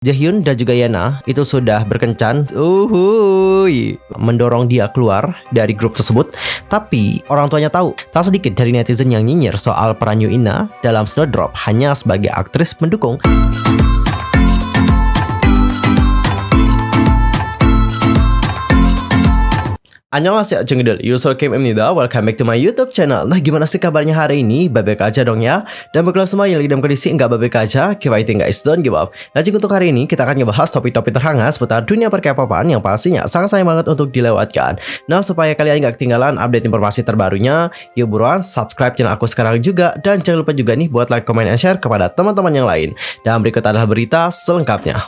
Jaehyun dan juga Yena itu sudah berkencan mendorong dia keluar dari grup tersebut. Tapi orang tuanya tahu. Tak sedikit dari netizen yang nyinyir soal peran Yoo In-na dalam Snowdrop hanya sebagai aktris mendukung. Annyeonghaseyo Jungdul, Yusul Kim Imnida, welcome back to my YouTube channel. Nah, gimana sih kabarnya hari ini? Baik-baik aja dong ya. Dan bagi semua yang lagi dalam kondisi enggak baik aja, keep fighting guys, don't give up. Nah, jadi untuk hari ini kita akan ngebahas topik-topik terhangat seputar dunia per-K-popan yang pastinya sangat sayang banget untuk dilewatkan. Nah, supaya kalian nggak ketinggalan update informasi terbarunya, yuk buruan subscribe channel aku sekarang juga. Dan jangan lupa juga nih buat like, comment, and share kepada teman-teman yang lain. Dan berikut adalah berita selengkapnya.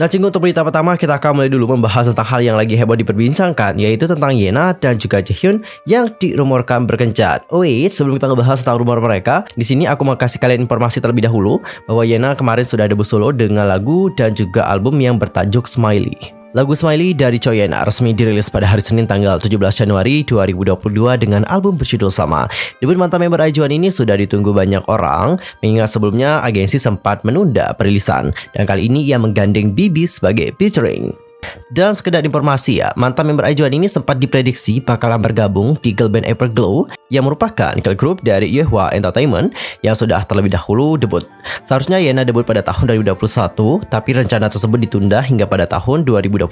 Nah, untuk berita pertama kita akan mulai dulu membahas tentang hal yang lagi heboh diperbincangkan, yaitu tentang Yena dan juga Jaehyun yang dirumorkan berkencan. Wait, sebelum kita ngebahas tentang rumor mereka, di sini aku mau kasih kalian informasi terlebih dahulu bahwa Yena kemarin sudah debut solo dengan lagu dan juga album yang bertajuk Smiley. Lagu Smiley dari Choi Yena resmi dirilis pada hari Senin tanggal 17 Januari 2022 dengan album berjudul sama. Debut mantan member IZ*ONE ini sudah ditunggu banyak orang, mengingat sebelumnya agensi sempat menunda perilisan. Dan kali ini ia menggandeng BIBI sebagai featuring. Dan sekedar informasi ya, mantan member IZ*ONE ini sempat diprediksi bakalan bergabung di girl band Everglow yang merupakan girl group dari Yuehwa Entertainment yang sudah terlebih dahulu debut. Seharusnya Yena debut pada tahun 2021, tapi rencana tersebut ditunda hingga pada tahun 2022.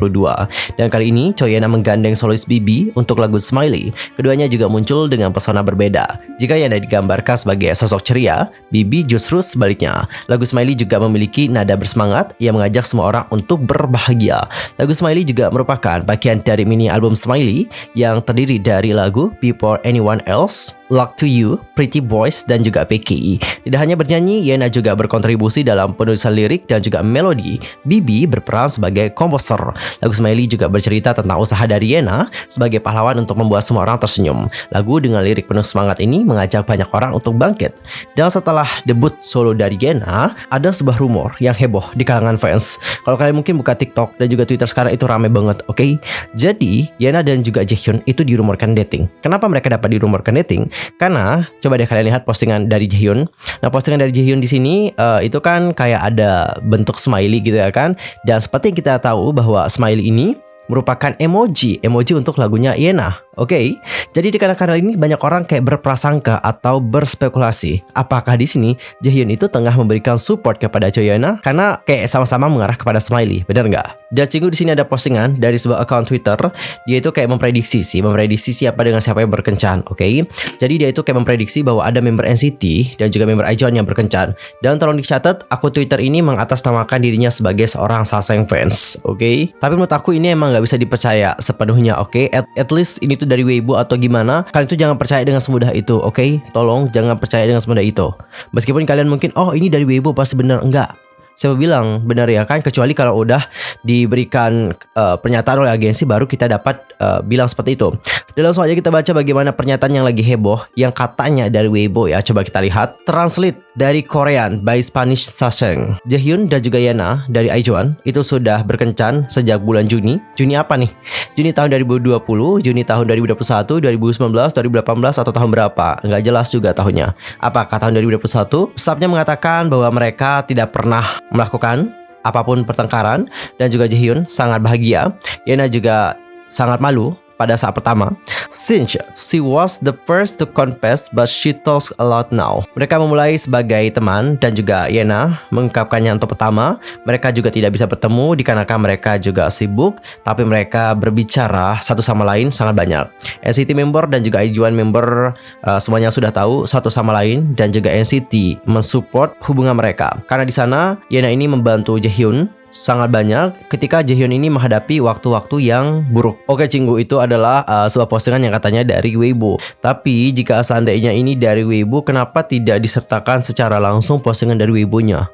Dan kali ini Choi Yena menggandeng solois BIBI untuk lagu Smiley. Keduanya juga muncul dengan pesona berbeda. Jika Yena digambarkan sebagai sosok ceria, BIBI justru sebaliknya. Lagu Smiley juga memiliki nada bersemangat yang mengajak semua orang untuk berbahagia. Lagu Smiley juga merupakan bagian dari mini album Smiley yang terdiri dari lagu Before Anyone Else, Luck to You, Pretty Boys, dan juga PKI. Tidak hanya bernyanyi, Yena juga berkontribusi dalam penulisan lirik dan juga melodi. BIBI berperan sebagai komposer. Lagu Smiley juga bercerita tentang usaha dari Yena sebagai pahlawan untuk membuat semua orang tersenyum. Lagu dengan lirik penuh semangat ini mengajak banyak orang untuk bangkit. Dan setelah debut solo dari Yena, ada sebuah rumor yang heboh di kalangan fans. Kalau kalian mungkin buka TikTok dan juga Twitter sekarang itu rame banget, oke? Jadi, Yena dan juga Jaehyun itu dirumorkan dating. Kenapa mereka dapat dirumorkan dating? Karena coba deh kalian lihat postingan dari Jaehyun. Nah, postingan dari Jaehyun di sini itu kan kayak ada bentuk smiley gitu ya kan. Dan seperti kita tahu bahwa smiley ini merupakan emoji untuk lagunya Yena. Oke, jadi di kadang-kadang ini banyak orang kayak berprasangka atau berspekulasi. Apakah di sini Jaehyun itu tengah memberikan support kepada Choi Yena karena kayak sama-sama mengarah kepada smiley, benar nggak? Dan di sini ada postingan dari sebuah account Twitter. Dia itu kayak memprediksi siapa dengan siapa yang berkencan. Oke, jadi dia itu kayak memprediksi bahwa ada member NCT dan juga member IZ*ONE yang berkencan. Dan tolong dicatat, akun Twitter ini mengatasnamakan dirinya sebagai seorang Saseng fans. Oke, tapi menurut aku ini emang nggak bisa dipercaya sepenuhnya. Oke, at least ini tuh dari Weibo atau gimana, kalian tuh jangan percaya dengan semudah itu, oke? Tolong jangan percaya dengan semudah itu. Meskipun kalian mungkin, oh ini dari Weibo pasti benar, enggak. Siapa bilang benar ya kan? Kecuali kalau udah diberikan pernyataan oleh agensi baru kita dapat bilang seperti itu. Dan langsung aja kita baca bagaimana pernyataan yang lagi heboh yang katanya dari Weibo ya. Coba kita lihat. Translate dari Korean by Spanish Saseng. Jaehyun dan juga Yena dari IZ*ONE itu sudah berkencan sejak bulan Juni. Juni apa nih? Juni tahun 2020, Juni tahun 2021, 2019, 2018 atau tahun berapa? Nggak jelas juga tahunnya. Apakah tahun 2021? Staffnya mengatakan bahwa mereka tidak pernah melakukan apapun pertengkaran dan juga Jaehyun sangat bahagia. Yena juga sangat malu pada saat pertama. Since she was the first to confess but she talks a lot now. Mereka memulai sebagai teman dan juga Yena mengungkapkannya untuk pertama. Mereka juga tidak bisa bertemu dikarenakan mereka juga sibuk, tapi mereka berbicara satu sama lain sangat banyak. NCT member dan juga IZ*ONE member semuanya sudah tahu satu sama lain dan juga NCT mensupport hubungan mereka. Karena di sana Yena ini membantu Jaehyun sangat banyak ketika Jaehyun ini menghadapi waktu-waktu yang buruk. Oke, Cinggu, itu adalah sebuah postingan yang katanya dari Weibo. Tapi jika seandainya ini dari Weibo, kenapa tidak disertakan secara langsung postingan dari Weibo-nya?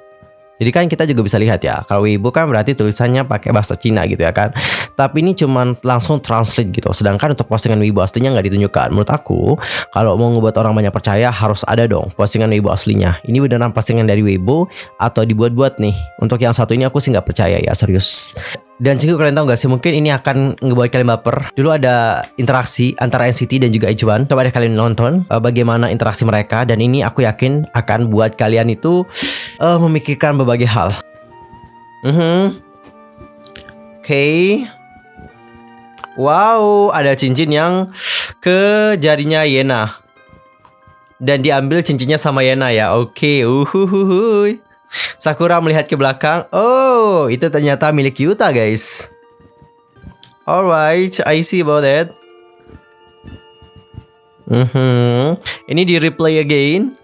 Jadi kan kita juga bisa lihat ya, kalau Weibo kan berarti tulisannya pakai bahasa Cina gitu ya kan. Tapi ini cuman langsung translate gitu. Sedangkan untuk postingan Weibo aslinya nggak ditunjukkan. Menurut aku, kalau mau ngebuat orang banyak percaya harus ada dong postingan Weibo aslinya. Ini beneran postingan dari Weibo atau dibuat-buat nih? Untuk yang satu ini aku sih nggak percaya ya, serius. Dan Cinggu, kalian tahu gak sih, mungkin ini akan ngebuat kalian baper. Dulu ada interaksi antara NCT dan juga IZ*ONE. Coba deh kalian nonton bagaimana interaksi mereka. Dan ini aku yakin akan buat kalian itu memikirkan berbagai hal. Oke. Wow, ada cincin yang ke jarinya Yena. Dan diambil cincinnya sama Yena ya. Oke. Sakura melihat ke belakang. Oh, itu ternyata milik Yuta, guys. Alright, I see about that. Ini di replay again.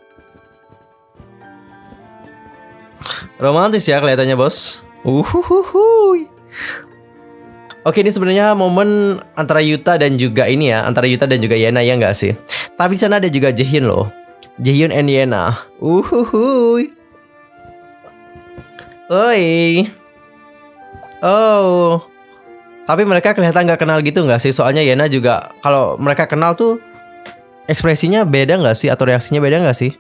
Romantis ya kelihatannya, bos. Oke, ini sebenarnya momen antara Yuta dan juga ini ya, antara Yuta dan juga Yena ya nggak sih? Tapi di sana ada juga Jaehyun loh. Jaehyun and Yena. Oi. Oh. Tapi mereka kelihatan nggak kenal gitu nggak sih? Soalnya Yena juga kalau mereka kenal tuh ekspresinya beda nggak sih atau reaksinya beda nggak sih?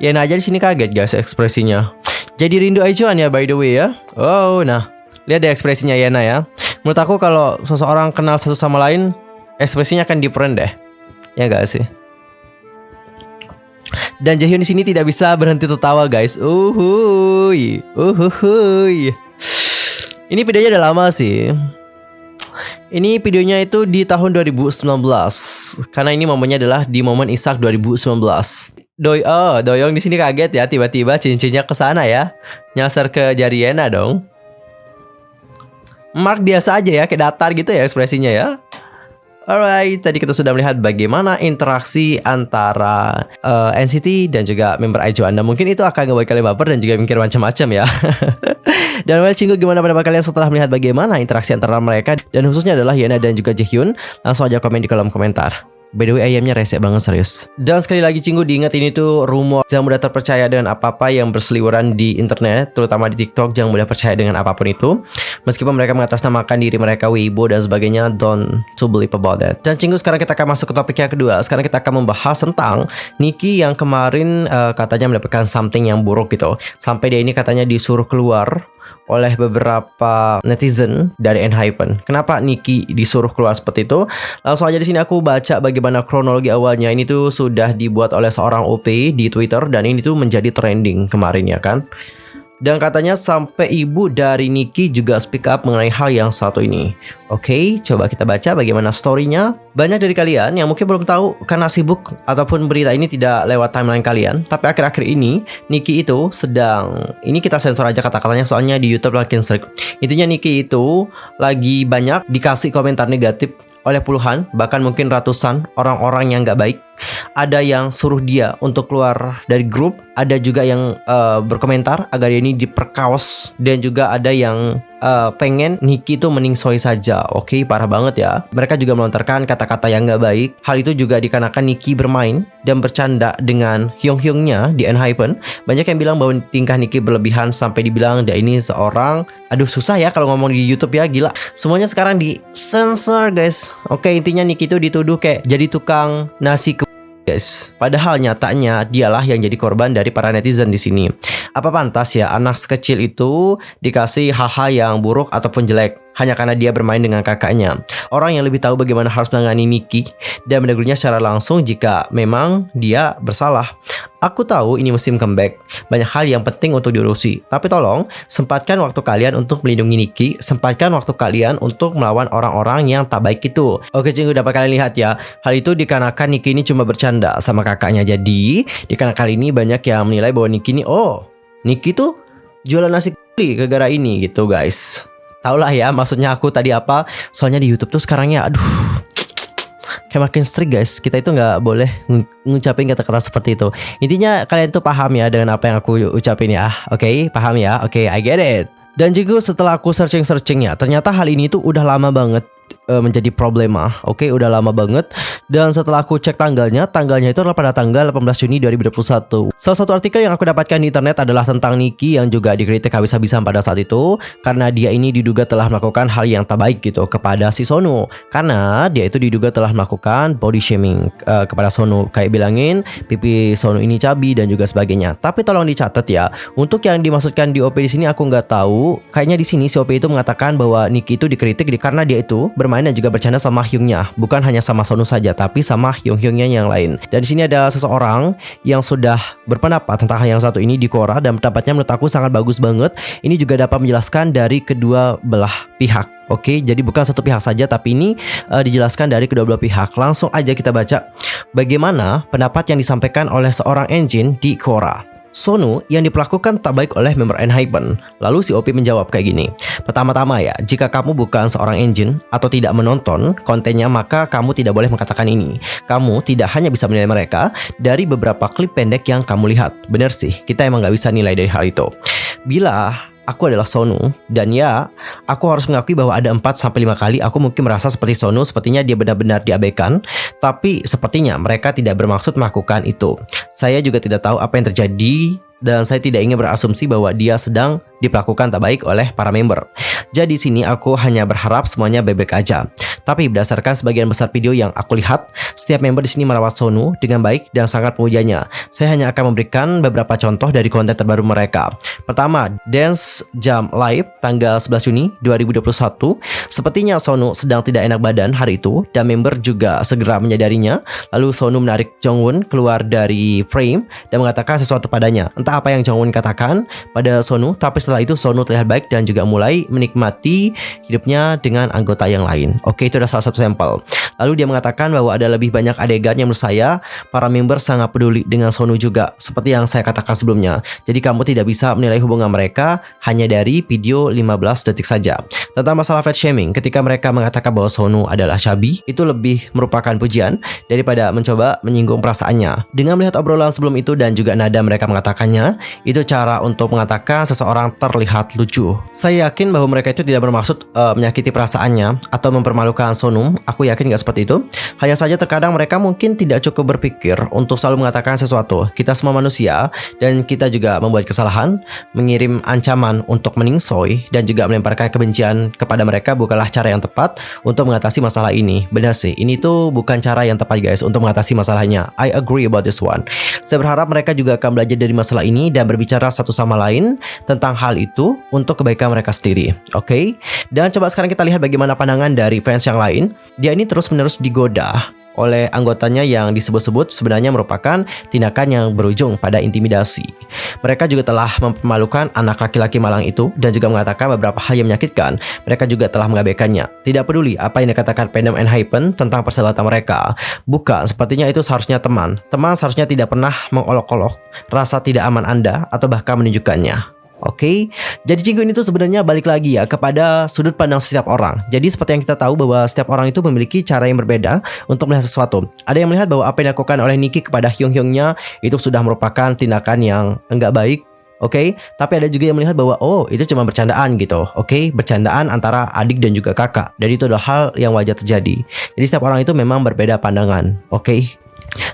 Yena aja di sini kaget guys ekspresinya. Jadi rindu Aichuan ya by the way ya. Oh, nah. Lihat deh ekspresinya Yena ya. Menurut aku kalau seseorang kenal satu sama lain, ekspresinya akan different deh. Ya gak sih? Dan Jaehyun di sini tidak bisa berhenti tertawa guys. Ini videonya udah lama sih. Ini videonya itu di tahun 2019. Karena ini momennya adalah di momen Isak 2019. Doyong di sini kaget ya, tiba-tiba cincinnya ke sana ya. Nyasar ke jari Yena dong. Mark biasa aja ya, kayak datar gitu ya ekspresinya ya. Alright, tadi kita sudah melihat bagaimana interaksi antara NCT dan juga member IU. Anda mungkin itu akan ngebuat kalian baper dan juga mikir macam-macam ya. Dan Cinggu, gimana pendapat kalian setelah melihat bagaimana interaksi antara mereka dan khususnya adalah Yena dan juga Jaehyun? Langsung aja komen di kolom komentar. By the way, ayamnya rese banget serius. Dan sekali lagi Cinggu diingat ini tuh rumor. Jangan mudah terpercaya dengan apa-apa yang berseliweran di internet, terutama di TikTok. Jangan mudah percaya dengan apapun itu. Meskipun mereka mengatasnamakan diri mereka Weibo dan sebagainya, don't to believe about that. Dan Cinggu, sekarang kita akan masuk ke topik yang kedua. Sekarang kita akan membahas tentang Nicky yang kemarin katanya mendapatkan something yang buruk gitu. Sampai dia ini katanya disuruh keluar oleh beberapa netizen dari ENHYPEN. Kenapa Nicky disuruh keluar seperti itu? Langsung aja di sini aku baca bagaimana kronologi awalnya. Ini tuh sudah dibuat oleh seorang OP di Twitter dan ini tuh menjadi trending kemarin ya kan. Dan katanya sampai ibu dari Nicky juga speak up mengenai hal yang satu ini. Oke, coba kita baca bagaimana story-nya. Banyak dari kalian yang mungkin belum tahu karena sibuk ataupun berita ini tidak lewat timeline kalian. Tapi akhir-akhir ini Nicky itu sedang, ini kita sensor aja kata-katanya soalnya di YouTube makin sering. Intinya Nicky itu lagi banyak dikasih komentar negatif oleh puluhan, bahkan mungkin ratusan orang-orang yang gak baik. Ada yang suruh dia untuk keluar dari grup, ada juga yang berkomentar agar dia ini diperkaos, dan juga ada yang pengen Nicky itu meningsoi saja. Oke, parah banget ya. Mereka juga melontarkan kata-kata yang gak baik. Hal itu juga dikarenakan Nicky bermain dan bercanda dengan hyung-hyungnya di ENHYPEN. Banyak yang bilang bahwa tingkah Nicky berlebihan sampai dibilang dia ini seorang, aduh susah ya kalau ngomong di YouTube ya, gila. Semuanya sekarang di sensor guys. Oke, intinya Nicky itu dituduh kayak jadi tukang nasi guys. Padahal nyatanya dialah yang jadi korban dari para netizen di sini. Apa pantas ya anak sekecil itu dikasih hal-hal yang buruk ataupun jelek hanya karena dia bermain dengan kakaknya? Orang yang lebih tahu bagaimana harus menangani Nicky dan menegurnya secara langsung jika memang dia bersalah. Aku tahu ini musim comeback, banyak hal yang penting untuk diurusi. Tapi tolong sempatkan waktu kalian untuk melindungi Nicky, sempatkan waktu kalian untuk melawan orang-orang yang tak baik itu. Oke Cinggu, dapat kalian lihat ya, hal itu dikarenakan Nicky ini cuma bercanda sama kakaknya. Jadi dikarenakan kali ini banyak yang menilai bahwa Nicky ini, oh Nicky tuh jualan nasi gara-gara ini gitu guys. Taulah ya maksudnya aku tadi apa. Soalnya di YouTube tuh sekarang ya aduh, kayak makin strict guys. Kita itu nggak boleh ngucapin kata-kata seperti itu. Intinya kalian tuh paham ya dengan apa yang aku ucapin ya. Oke, paham ya. Oke, I get it. Dan juga setelah aku searching ya, ternyata hal ini tuh udah lama banget menjadi problema. Oke, udah lama banget. Dan setelah aku cek tanggalnya itu adalah pada tanggal 18 Juni 2021. Salah satu artikel yang aku dapatkan di internet adalah tentang Nicky yang juga dikritik habis-habisan pada saat itu karena dia ini diduga telah melakukan hal yang tak baik gitu kepada si Sonu. Karena dia itu diduga telah melakukan body shaming kepada Sonu, kayak bilangin pipi Sonu ini cabi dan juga sebagainya. Tapi tolong dicatat ya, untuk yang dimaksudkan di OP di sini aku nggak tahu. Kayaknya di sini si OP itu mengatakan bahwa Nicky itu dikritik karena dia itu bermain bermain dan juga bercanda sama Hyungnya, bukan hanya sama Sonu saja, tapi sama Hyungnya yang lain. Dan di sini ada seseorang yang sudah berpendapat tentang hal yang satu ini di Quora, dan pendapatnya menurut aku sangat bagus banget. Ini juga dapat menjelaskan dari kedua belah pihak. Oke, jadi bukan satu pihak saja, tapi ini dijelaskan dari kedua belah pihak. Langsung aja kita baca bagaimana pendapat yang disampaikan oleh seorang engine di Quora. Sonu yang diperlakukan tak baik oleh member ENHYPEN. Lalu si OP menjawab kayak gini. Pertama-tama ya, jika kamu bukan seorang engine atau tidak menonton kontennya, maka kamu tidak boleh mengatakan ini. Kamu tidak hanya bisa menilai mereka dari beberapa klip pendek yang kamu lihat. Bener sih, kita emang gak bisa nilai dari hal itu. Bila aku adalah Sonu, dan ya, aku harus mengakui bahwa ada 4-5 kali aku mungkin merasa seperti Sonu, sepertinya dia benar-benar diabaikan, tapi sepertinya mereka tidak bermaksud melakukan itu. Saya juga tidak tahu apa yang terjadi, dan saya tidak ingin berasumsi bahwa dia sedang diperlakukan tak baik oleh para member. Jadi sini aku hanya berharap semuanya baik-baik aja. Tapi berdasarkan sebagian besar video yang aku lihat, setiap member di sini merawat Sonu dengan baik dan sangat memujanya. Saya hanya akan memberikan beberapa contoh dari konten terbaru mereka. Pertama, Dance Jam Live tanggal 11 Juni 2021. Sepertinya Sonu sedang tidak enak badan hari itu, dan member juga segera menyadarinya. Lalu Sonu menarik Jongwon keluar dari frame dan mengatakan sesuatu padanya. Entah apa yang Jongwon katakan pada Sonu, tapi setelah itu Sonu terlihat baik dan juga mulai menikmati hidupnya dengan anggota yang lain. Oke, itu adalah salah satu sampel. Lalu dia mengatakan bahwa ada lebih banyak adegan yang menurut saya para member sangat peduli dengan Sonu juga, seperti yang saya katakan sebelumnya. Jadi kamu tidak bisa menilai hubungan mereka hanya dari video 15 detik saja. Tentang masalah fat shaming, ketika mereka mengatakan bahwa Sonu adalah chubby, itu lebih merupakan pujian daripada mencoba menyinggung perasaannya. Dengan melihat obrolan sebelum itu dan juga nada mereka mengatakannya, itu cara untuk mengatakan seseorang terlihat lucu. Saya yakin bahwa mereka itu tidak bermaksud menyakiti perasaannya atau mempermalukan Sonu. Aku yakin gak seperti itu. Hanya saja terkadang mereka mungkin tidak cukup berpikir untuk selalu mengatakan sesuatu. Kita semua manusia dan kita juga membuat kesalahan. Mengirim ancaman untuk meningsoy dan juga melemparkan kebencian kepada mereka bukanlah cara yang tepat untuk mengatasi masalah ini. Benar sih, ini tuh bukan cara yang tepat guys untuk mengatasi masalahnya. I agree about this one. Saya berharap mereka juga akan belajar dari masalah ini dan berbicara satu sama lain tentang hal itu untuk kebaikan mereka sendiri. Oke? Dan coba sekarang kita lihat bagaimana pandangan dari fans yang lain. Dia ini terus-menerus digoda oleh anggotanya yang disebut-sebut sebenarnya merupakan tindakan yang berujung pada intimidasi. Mereka juga telah mempermalukan anak laki-laki malang itu dan juga mengatakan beberapa hal yang menyakitkan. Mereka juga telah mengabaikannya. Tidak peduli apa yang dikatakan fandom ENHYPEN tentang persahabatan mereka. Bukan, sepertinya itu seharusnya teman. Teman seharusnya tidak pernah mengolok-olok rasa tidak aman Anda atau bahkan menunjukkannya. Oke, jadi Cinggu ini tuh sebenarnya balik lagi ya kepada sudut pandang setiap orang. Jadi seperti yang kita tahu bahwa setiap orang itu memiliki cara yang berbeda untuk melihat sesuatu. Ada yang melihat bahwa apa yang dilakukan oleh Nicky kepada Hyungnya itu sudah merupakan tindakan yang enggak baik. Oke, tapi ada juga yang melihat bahwa oh itu cuma bercandaan gitu. Oke, bercandaan antara adik dan juga kakak. Jadi itu adalah hal yang wajar terjadi. Jadi setiap orang itu memang berbeda pandangan. Oke.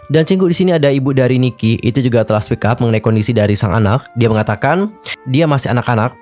Dan Cinggu di sini ada ibu dari Nicky, itu juga telah speak up mengenai kondisi dari sang anak. Dia mengatakan dia masih anak-anak.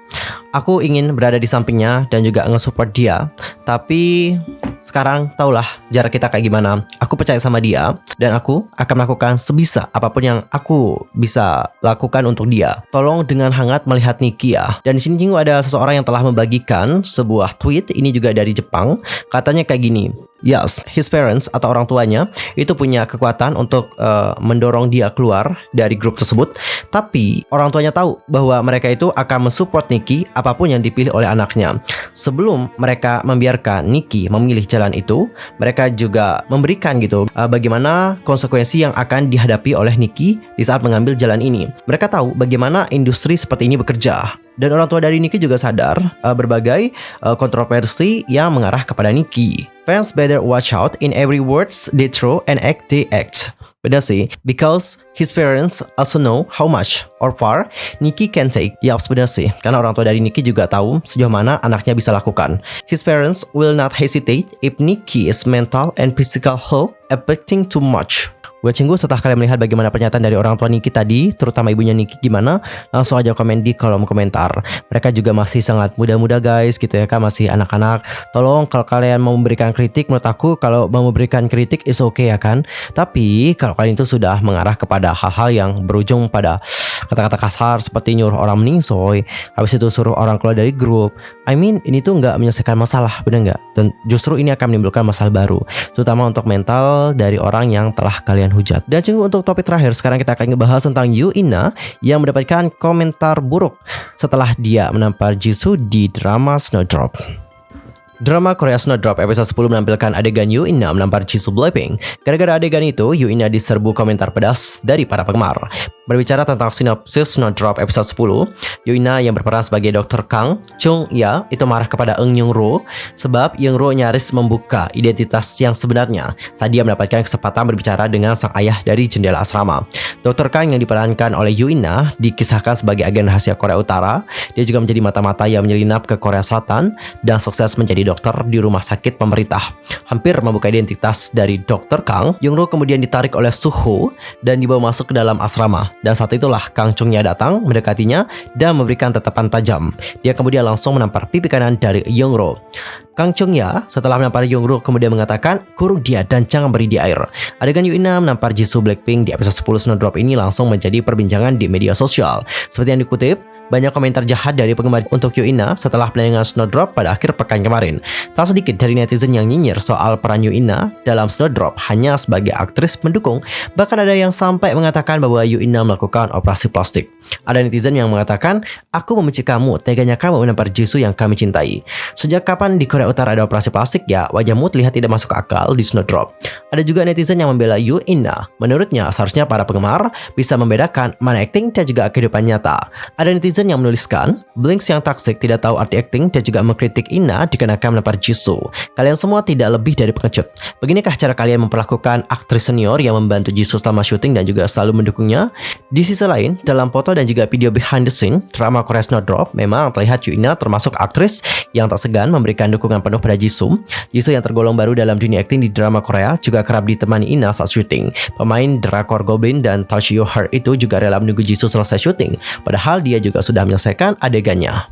Aku ingin berada di sampingnya dan juga nge-support dia. Tapi sekarang taulah jarak kita kayak gimana. Aku percaya sama dia dan aku akan melakukan sebisa apapun yang aku bisa lakukan untuk dia. Tolong dengan hangat melihat Nicky ya. Dan di sini Cinggu ada seseorang yang telah membagikan sebuah tweet, ini juga dari Jepang. Katanya kayak gini. Yes, his parents atau orang tuanya itu punya kekuatan untuk mendorong dia keluar dari grup tersebut. Tapi orang tuanya tahu bahwa mereka itu akan mensupport Nicky apapun yang dipilih oleh anaknya. Sebelum mereka membiarkan Nicky memilih jalan itu, mereka juga memberikan gitu bagaimana konsekuensi yang akan dihadapi oleh Nicky di saat mengambil jalan ini. Mereka tahu bagaimana industri seperti ini bekerja. Dan orang tua dari Nicky juga sadar berbagai kontroversi yang mengarah kepada Nicky. Fans better watch out in every words they throw and act they act. Benar sih, because his parents also know how much or far Nicky can take. Ya, benar sih, karena orang tua dari Nicky juga tahu sejauh mana anaknya bisa lakukan. His parents will not hesitate if Nicky's mental and physical health affecting too much. Buat Cinggu, setelah kalian melihat bagaimana pernyataan dari orang tua Nicky tadi, terutama ibunya Nicky gimana, langsung aja komen di kolom komentar. Mereka juga masih sangat muda-muda guys gitu ya kan, masih anak-anak. Tolong kalau kalian mau memberikan kritik, menurut aku kalau mau memberikan kritik is okay ya kan. Tapi kalau kalian itu sudah mengarah kepada hal-hal yang berujung pada kata-kata kasar seperti nyuruh orang meningsoy, habis itu suruh orang keluar dari grup. I mean, ini tuh nggak menyelesaikan masalah, bener nggak? Dan justru ini akan menimbulkan masalah baru, terutama untuk mental dari orang yang telah kalian hujat. Dan cunggu, untuk topik terakhir, sekarang kita akan ngebahas tentang Yuina yang mendapatkan komentar buruk setelah dia menampar Jisoo di drama Snowdrop. Drama Korea Snowdrop episode 10 menampilkan adegan Yuina menampar Jisoo Blackpink. Gara-gara adegan itu, Yuina diserbu komentar pedas dari para penggemar. Berbicara tentang sinopsis Snowdrop episode 10, Yuina yang berperan sebagai Dr. Kang Chung-ya itu marah kepada Eun Young-ro sebab Young-ro nyaris membuka identitas yang sebenarnya saat dia mendapatkan kesempatan berbicara dengan sang ayah dari jendela asrama. Dr. Kang yang diperankan oleh Yuina dikisahkan sebagai agen rahasia Korea Utara. Dia juga menjadi mata-mata yang menyelinap ke Korea Selatan dan sukses menjadi dokter di rumah sakit pemerintah. Hampir membuka identitas dari Dr. Kang, Young-ro kemudian ditarik oleh Suho dan dibawa masuk ke dalam asrama. Dan saat itulah Kang Chung-ya datang mendekatinya dan memberikan tatapan tajam. Dia kemudian langsung menampar pipi kanan dari Young-ro. Kang Chung-ya setelah menampar Young-ro kemudian mengatakan, "Kurung dia dan jangan beri dia air." Adegan Yuina menampar Jisoo Blackpink di episode 10 Snowdrop ini langsung menjadi perbincangan di media sosial. Seperti yang dikutip, banyak komentar jahat dari penggemar untuk Yuina setelah penayangan Snowdrop pada akhir pekan kemarin. Tak sedikit dari netizen yang nyinyir soal peran Yuina dalam Snowdrop hanya sebagai aktris pendukung. Bahkan ada yang sampai mengatakan bahwa Yuina melakukan operasi plastik. Ada netizen yang mengatakan, "Aku membenci kamu, teganya kamu menampar Jisoo yang kami cintai. Sejak kapan di Korea Utara ada operasi plastik ya? Wajahmu terlihat tidak masuk akal di Snowdrop." Ada juga netizen yang membela Yuina. Menurutnya seharusnya para penggemar bisa membedakan mana akting dan juga kehidupan nyata. Ada netizen yang menuliskan, "Blinks yang toxic tidak tahu arti acting dan juga mengkritik Ina dikarenakan menampar Jisoo. Kalian semua tidak lebih dari pengecut. Beginikah cara kalian memperlakukan aktris senior yang membantu Jisoo selama syuting dan juga selalu mendukungnya?" Di sisi lain, dalam foto dan juga video behind the scene drama Korea Snowdrop, memang terlihat Yuina termasuk aktris yang tak segan memberikan dukungan penuh pada Jisoo. Jisoo yang tergolong baru dalam dunia akting di drama Korea juga kerap ditemani Ina saat syuting. Pemain drakor Goblin dan Touch Your Heart itu juga rela menunggu Jisoo selesai syuting, padahal dia juga sudah menyelesaikan adegannya.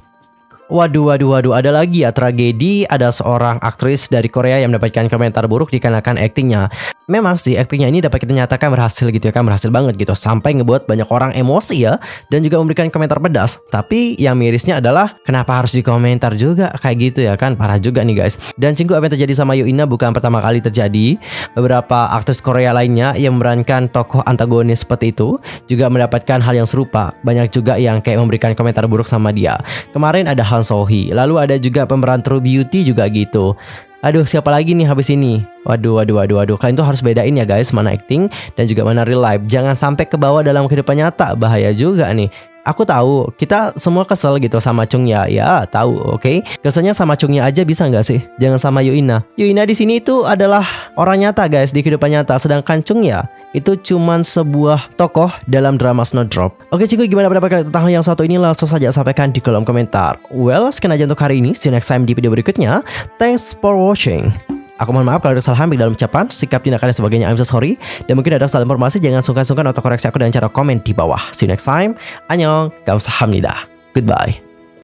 Waduh, ada lagi ya tragedi. Ada seorang aktris dari Korea yang mendapatkan komentar buruk dikarenakan aktingnya. Memang sih aktingnya ini dapat kita nyatakan berhasil gitu ya kan, berhasil banget gitu, sampai ngebuat banyak orang emosi ya, dan juga memberikan komentar pedas. Tapi yang mirisnya adalah kenapa harus dikomentar juga kayak gitu ya kan, parah juga nih guys. Dan cinggu, apa yang terjadi sama Yuina bukan pertama kali terjadi. Beberapa aktris Korea lainnya yang memerankan tokoh antagonis seperti itu juga mendapatkan hal yang serupa. Banyak juga yang kayak memberikan komentar buruk sama dia. Kemarin ada Han So-hee, lalu ada juga pemeran True Beauty juga gitu. Aduh, siapa lagi nih habis ini? Waduh. Kalian tuh harus bedain ya guys, mana acting dan juga mana real life. Jangan sampai ke bawah dalam kehidupan nyata, bahaya juga nih. Aku tahu, kita semua kesel gitu sama Chung-ya. Ya, tahu, oke? Keselnya sama Chung-ya aja bisa nggak sih? Jangan sama Yuina. Yuina di sini itu adalah orang nyata guys, di kehidupan nyata. Sedangkan Chung-ya itu cuman sebuah tokoh dalam drama Snowdrop. Oke cikgu, gimana pendapat kalian tentang hal yang satu ini? Langsung saja sampaikan di kolom komentar. Well, sekian aja untuk hari ini. See you next time di video berikutnya. Thanks for watching. Aku mohon maaf kalau ada kesalahan baik dalam ucapan, sikap, tindakan, dan sebagainya. I'm so sorry. Dan mungkin ada salah informasi, jangan sungkan-sungkan untuk koreksi aku dengan cara komen di bawah. See you next time. Annyeong. Kamsahamnida. Goodbye.